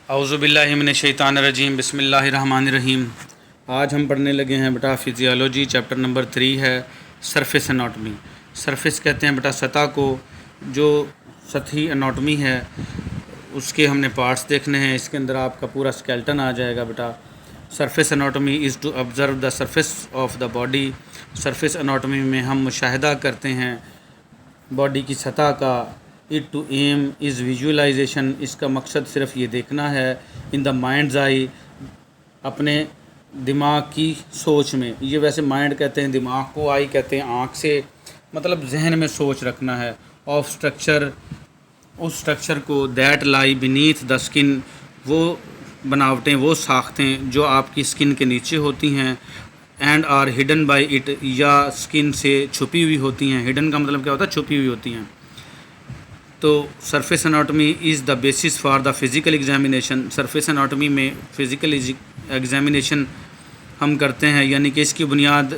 औज़ुबिल्लाहि मिनश्शैतानिर्रजीम बिस्मिल्लाहिर्रहमानिर्रहीम। आज हम पढ़ने लगे हैं बेटा फ़िज़ियोलॉजी, चैप्टर नंबर 3 है सरफेस एनाटॉमी। सरफेस कहते हैं बेटा सतह को, जो सतही एनाटॉमी है उसके हमने पार्ट्स देखने हैं। इसके अंदर आपका पूरा स्केलेटन आ जाएगा बेटा। Surface anatomy is to observe the surface of the body. Surface anatomy में हम मुशाहिदा करते हैं बॉडी की सतह का। It to aim is visualization, इसका मकसद सिर्फ ये देखना है। इन द माइंड्स आई, अपने दिमाग की सोच में। ये वैसे माइंड कहते हैं दिमाग को, आई कहते हैं आँख से, मतलब जहन में सोच रखना है। ऑफ स्ट्रक्चर, उस स्ट्रक्चर को that lie beneath the skin, वो बनावटें, वो साख्तें जो आपकी स्किन के नीचे होती हैं। And are hidden by it, या स्किन से छुपी हुई होती हैं। हिडन का मतलब क्या होता है? छुपी हुई होती हैं। तो surface anatomy is the basis for the physical examination. Surface anatomy में फ़िज़िकल एग्जामिनेशन हम करते हैं, यानी कि इसकी बुनियाद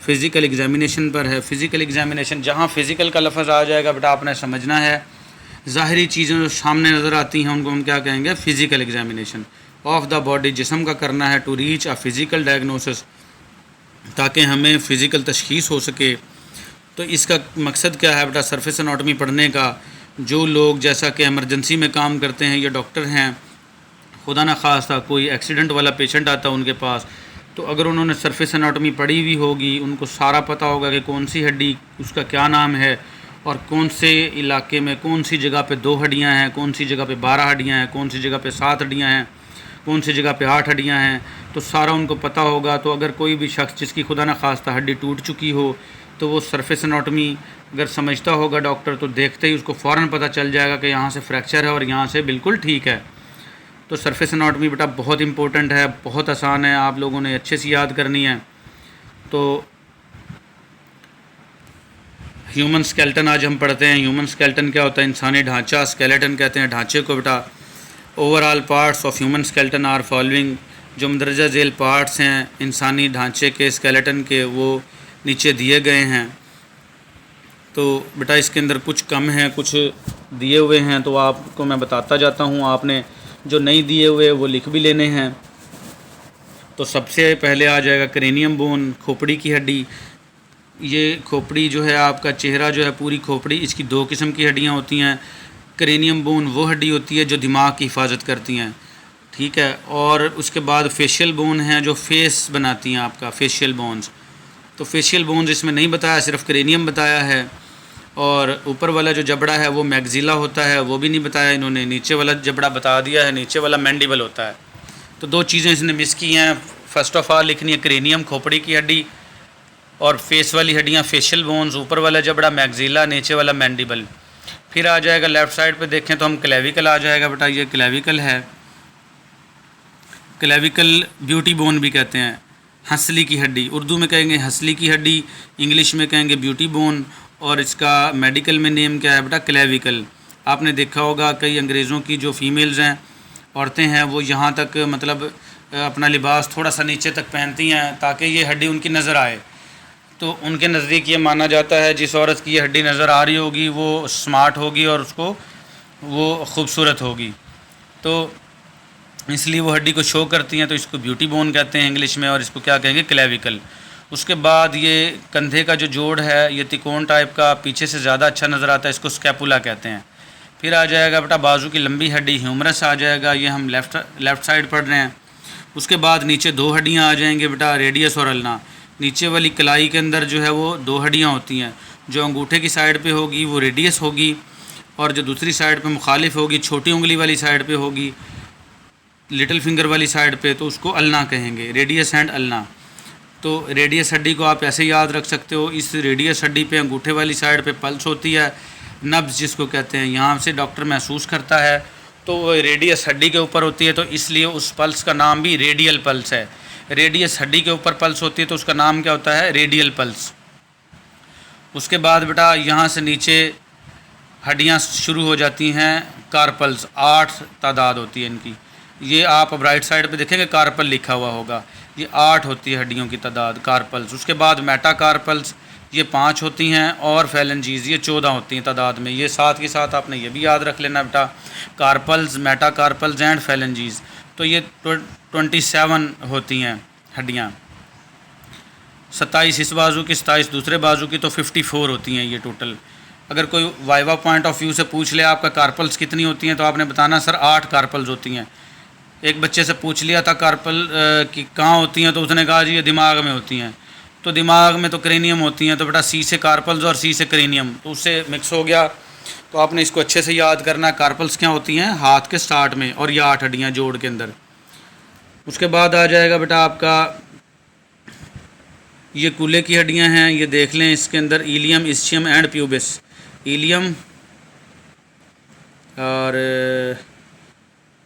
फ़िज़िकल एग्जामिनेशन पर है। फ़िज़िकल एग्जामिनेशन, जहाँ फ़िज़िकल का लफ्ज़ आ जाएगा बेटा आपने समझना है ज़ाहिरी चीज़ें जो सामने नज़र आती हैं उनको हम क्या कहेंगे? Physical examination of the body. जिस्म का करना है to reach a physical diagnosis, ताकि हमें फ़िज़िकल तशख़ीस हो सके। तो इसका मकसद क्या है बेटा सरफेस एनाटॉमी पढ़ने का? जो लोग जैसा कि एमरजेंसी में काम करते हैं या डॉक्टर हैं, खुदा न खास्ता कोई एक्सीडेंट वाला पेशेंट आता है उनके पास, तो अगर उन्होंने सरफेस एनाटॉमी पढ़ी हुई होगी, उनको सारा पता होगा कि कौन सी हड्डी उसका क्या नाम है और कौन से इलाके में कौन सी जगह पे 2 हड्डियाँ हैं, कौन सी जगह पे 12 हड्डियाँ हैं, कौन सी जगह पे 7 हड्डियाँ हैं, कौन सी जगह पे 8 हड्डियाँ हैं, तो सारा उनको पता होगा। तो अगर कोई भी शख्स जिसकी खुदा न खास्ता हड्डी टूट चुकी हो, तो वो सरफेस एनाटॉमी अगर समझता होगा डॉक्टर, तो देखते ही उसको फ़ौरन पता चल जाएगा कि यहाँ से फ्रैक्चर है और यहाँ से बिल्कुल ठीक है। तो सरफेस एनाटॉमी बेटा बहुत इंपॉर्टेंट है, बहुत आसान है, आप लोगों ने अच्छे से याद करनी है। तो ह्यूमन स्केलेटन आज हम पढ़ते हैं। ह्यूमन स्केलेटन क्या होता है? इंसानी ढांचा। स्केलेटन कहते हैं ढांचे को बेटा। Overall parts of human skeleton are following, जो मंदरजा झेल पार्ट्स हैं इंसानी ढांचे के, स्केलेटन के, वो नीचे दिए गए हैं। तो बेटा इसके अंदर कुछ कम हैं, कुछ दिए हुए हैं, तो आपको मैं बताता जाता हूँ। आपने जो नहीं दिए हुए वो लिख भी लेने हैं। तो सबसे पहले आ जाएगा क्रेनियम बोन, खोपड़ी की हड्डी। ये खोपड़ी जो है, आपका चेहरा जो है, पूरी खोपड़ी, इसकी 2 किस्म की हड्डियाँ होती हैं। क्रेनियम बोन वो हड्डी होती है जो दिमाग की हिफाजत करती हैं, ठीक है। और उसके बाद फेशियल बोन है जो फेस बनाती हैं आपका, फेशियल बोन्स। तो फेशियल बोन्स इसमें नहीं बताया, सिर्फ क्रेनियम बताया है। और ऊपर वाला जो जबड़ा है वो मैग्जिला होता है, वो भी नहीं बताया इन्होंने। नीचे वाला जबड़ा बता दिया है, नीचे वाला मैंडिबल होता है। तो 2 चीज़ें इसने मिस की हैं। फ़र्स्ट ऑफ़ ऑल लिखनी है क्रेनियम, खोपड़ी की हड्डी, और फेस वाली हड्डियाँ फेशियल बोन्स, ऊपर वाला जबड़ा मैग्जिला, नीचे वाला मैंडिबल। फिर आ जाएगा लेफ़्ट साइड पे देखें तो हम क्लेविकल आ जाएगा बेटा। ये क्लेविकल है। क्लेविकल ब्यूटी बोन भी कहते हैं, हंसली की हड्डी। उर्दू में कहेंगे हंसली की हड्डी, इंग्लिश में कहेंगे ब्यूटी बोन, और इसका मेडिकल में नेम क्या है बेटा? क्लेविकल। आपने देखा होगा कई अंग्रेज़ों की जो फ़ीमेल्स हैं, औरतें हैं, वो यहाँ तक मतलब अपना लिबास थोड़ा सा नीचे तक पहनती हैं ताकि ये हड्डी उनकी नज़र आए। तो उनके नज़दीक ये माना जाता है जिस औरत की ये हड्डी नज़र आ रही होगी वो स्मार्ट होगी और उसको वो ख़ूबसूरत होगी, तो इसलिए वो हड्डी को शो करती हैं। तो इसको ब्यूटी बोन कहते हैं इंग्लिश में, और इसको क्या कहेंगे? क्लेविकल। उसके बाद ये कंधे का जो जोड़ है, ये तिकोन टाइप का, पीछे से ज़्यादा अच्छा नज़र आता है, इसको स्कैपुला कहते हैं। फिर आ जाएगा बेटा बाजू की लंबी हड्डी, ह्यूमरस आ जाएगा। ये हम लेफ़्ट साइड पढ़ रहे हैं। उसके बाद नीचे 2 हड्डियाँ आ जाएंगे बेटा, रेडियस और अल्ना। नीचे वाली कलाई के अंदर जो है वो 2 हड्डियाँ होती हैं। जो अंगूठे की साइड पे होगी वो रेडियस होगी, और जो दूसरी साइड पे मुखालिफ होगी, छोटी उंगली वाली साइड पे होगी, लिटिल फिंगर वाली साइड पे, तो उसको अल्ना कहेंगे, रेडियस एंड अल्ना। तो रेडियस हड्डी को आप ऐसे याद रख सकते हो। इस रेडियस हड्डी पे अंगूठे वाली साइड पे पल्स होती है, नब्ज़ जिसको कहते हैं, यहाँ से डॉक्टर महसूस करता है, तो वो रेडियस हड्डी के ऊपर होती है, तो इसलिए उस पल्स का नाम भी रेडियल पल्स है। रेडियस हड्डी के ऊपर पल्स होती है तो उसका नाम क्या होता है? Radial pulse. उसके बाद बेटा यहाँ से नीचे हड्डियाँ शुरू हो जाती हैं, कार्पल्स, 8 तादाद होती है इनकी। ये आप अब राइट साइड पे देखेंगे कार्पल लिखा हुआ होगा, ये 8 होती है हड्डियों की तादाद, कार्पल्स। उसके बाद मेटाकार्पल्स, ये 5 होती हैं, और फेलेंजीज ये 14 होती हैं तादाद में। ये साथ के साथ आपने ये भी याद रख लेना बेटा, कार्पल्स, मेटाकार्पल्स एंड फेलेंजीज, तो ये 27 होती हैं हड्डियाँ। 27 इस बाजू की, 27 दूसरे बाजू की, तो 54 होती हैं ये टोटल। अगर कोई वाइवा पॉइंट ऑफ व्यू से पूछ ले आपका कार्पल्स कितनी होती हैं, तो आपने बताना सर 8 कार्पल्स होती हैं। एक बच्चे से पूछ लिया था कार्पल कि कहाँ होती हैं, तो उसने कहा जी ये दिमाग में होती हैं। तो दिमाग में तो क्रेनियम होती हैं, तो बेटा सी से कार्पल्स और सी से क्रेनियम, तो उससे मिक्स हो गया। तो आपने इसको अच्छे से याद करना है। कार्पल्स क्या होती हैं, हाथ के स्टार्ट में, और ये 8 हड्डियाँ जोड़ के अंदर। उसके बाद आ जाएगा बेटा आपका ये कूल्हे की हड्डियां हैं, ये देख लें इसके अंदर ilium, ischium and pubis. Ilium और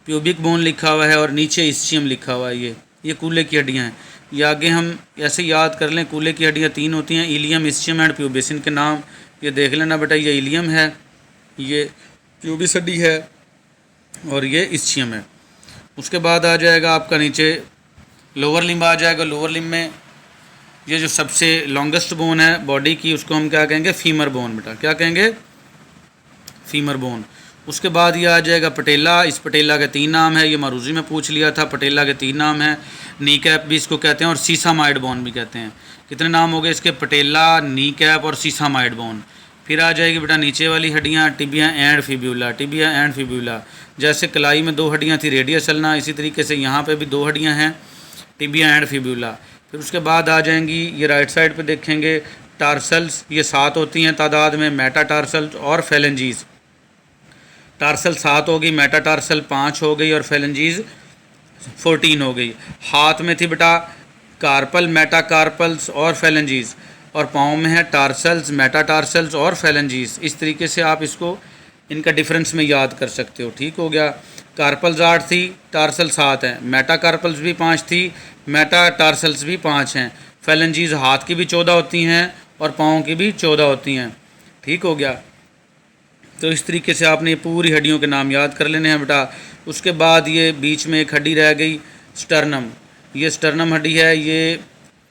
प्यूबिक बोन लिखा हुआ है, और नीचे इस्चियम लिखा हुआ है। ये कूल्हे की हड्डियां हैं। ये आगे हम ऐसे याद कर लें, कूल्हे की हड्डियां 3 होती हैं, इलियम, इस्चियम एंड प्यूबिस। इनके नाम ये देख लेना बेटा, ये इलियम है, ये प्यूबिस हड्डी है, और ये इस्चियम है। उसके बाद आ जाएगा आपका नीचे लोअर लिम्ब आ जाएगा। लोअर लिम्ब में ये जो सबसे लॉन्गेस्ट बोन है बॉडी की, उसको हम क्या कहेंगे, फीमर बोन बेटा। क्या कहेंगे, फीमर बोन। उसके बाद ये आ जाएगा पटेला। इस पटेला के 3 नाम है, ये मारूजी में पूछ लिया था। पटेला के 3 नाम हैं, नी कैप भी इसको कहते हैं, और सीसामाइड बोन भी कहते हैं। कितने नाम हो गए इसके, पटेला, नी कैप और सीसामाइड बोन। फिर आ जाएगी बेटा नीचे वाली हड्डियाँ, tibia and fibula. Tibia and fibula, जैसे कलाई में 2 हड्डियाँ थी रेडियस चलना, इसी तरीके से यहाँ पे भी 2 हड्डियाँ हैं, टिबिया एंड फिब्यूला। फिर उसके बाद आ जाएंगी, ये राइट साइड पे देखेंगे टार्सल्स, ये 7 होती हैं तादाद में, मेटाटार्सल्स और फेलेंजीज। टार्सल 7 हो गई, मेटाटार्सल 5 हो गई, और फेलेंजीज 14 हो गई। हाथ में थी बेटा कार्पल, मेटाकार्पल्स और फेलेंजीज, और पाँव में है टार्सल्स, मेटाटार्सल्स और फेलेंजीज। इस तरीके से आप इसको इनका डिफरेंस में याद कर सकते हो। ठीक हो गया। कार्पल्स 8 थी, टार्सल 7 हैं, मेटाकार्पल्स भी 5 थी, मेटाटार्सल्स भी 5 हैं। फेलेंजीज हाथ की भी 14 होती हैं, और पाँव की भी 14 होती हैं। ठीक हो गया। तो इस तरीके से आपने पूरी हड्डियों के नाम याद कर लेने हैं बेटा। उसके बाद ये बीच में एक हड्डी रह गई, स्टर्नम। ये स्टर्नम हड्डी है, ये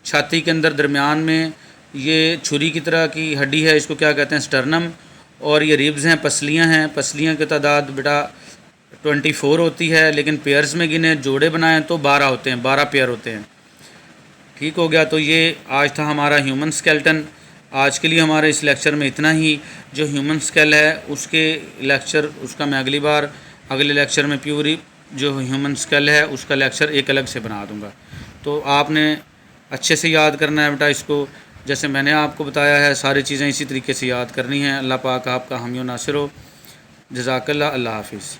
छाती के अंदर दरमियान में, ये छुरी की तरह की हड्डी है, इसको क्या कहते हैं, स्टर्नम। और ये रिब्स हैं, पसलियां हैं। पसलियां की तादाद बेटा 24 होती है, लेकिन पेयर्स में गिने जोड़े बनाएं तो 12 होते हैं, 12 पेयर होते हैं। ठीक हो गया। तो ये आज था हमारा ह्यूमन स्केलेटन। आज के लिए हमारे इस लेक्चर में इतना ही। जो ह्यूमन स्केल है उसके लेक्चर, उसका मैं अगली बार अगले लेक्चर में प्यूरी जो ह्यूमन स्केल है उसका लेक्चर एक अलग से बना दूंगा। तो आपने अच्छे से याद करना है बेटा इसको, जैसे मैंने आपको बताया है सारी चीज़ें इसी तरीके से याद करनी हैं। अल्लाह पाक आपका हामी व नासिर हो। जज़ाकल्लाह। अल्लाह हाफिज़।